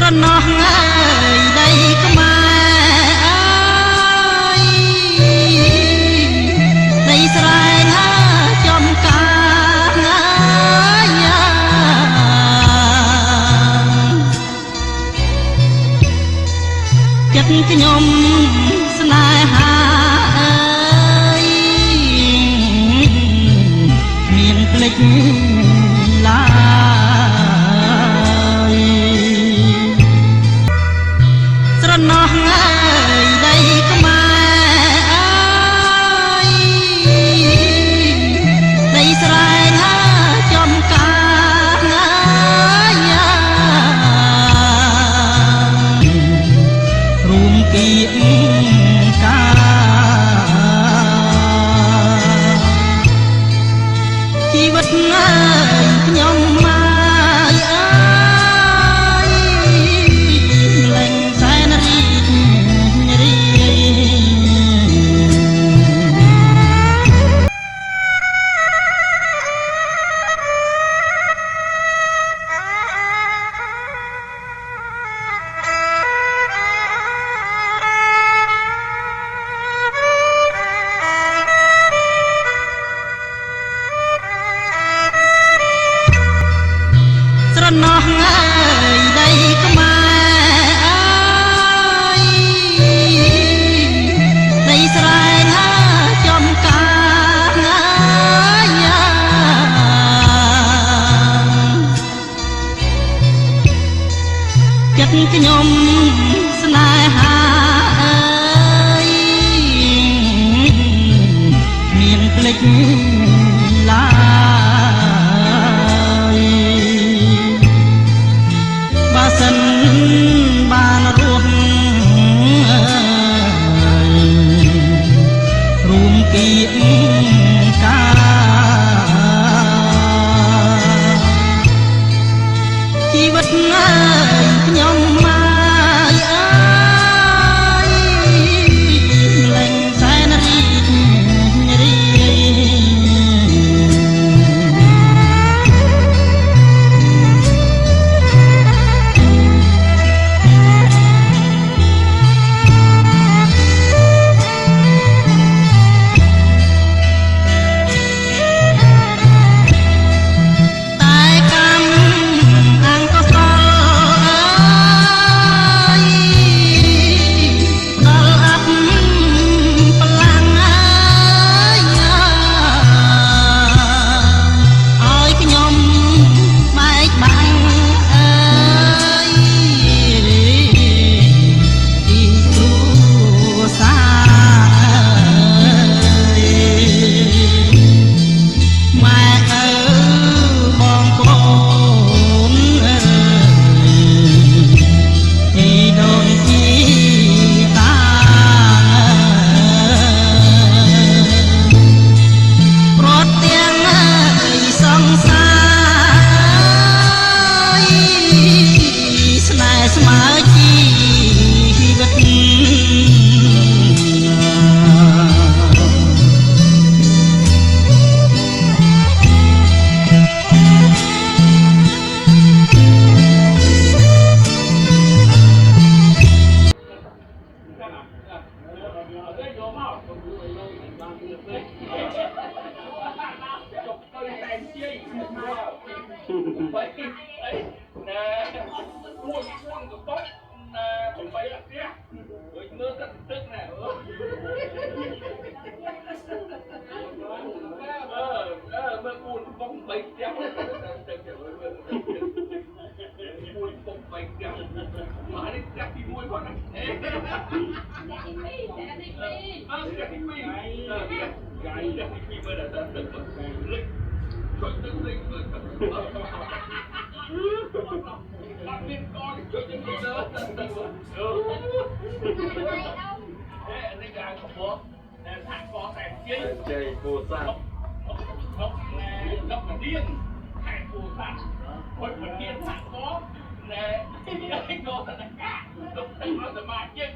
ស្រណោះអើយដីខ្មែរអើយដីស្រែណាចំការអើយចិត្តខ្ញុំស្នេហាអើយមានភ្លេចឡើយស្រណោះអើយដីខ្មែរអើយដីស្រែណាចំការអើយរួមគៀកជីវិតអើយខ្ញុំមកអើយលែងសែនរីករាយស្រណោះអើយដីខ្មែរអើយដីស្រែណាចំការអើយចិត្តខ្ញុំស្នេហាអើយមានភ្លេចឡើយបើសិនបានរស់រួមគៀកជីវិតអើយខ្ញុំមកអើយលែងសែនរីករាតែកម្មអង្គសលអើយដល់អត់បលាំងអើយឲ្យខ្ញុំបែកបាំងអើយទីគ្រួសារម៉ែអើបងប្អូនអើយជីដូនជីតាប្រត់ទាំងអើយសង្សារស្នេហ៍ស្មើជីវិតchơi vô sang điên hai phù sạch một điên thẳng có nè cái cô thật là cá lúc thằng nó mà chết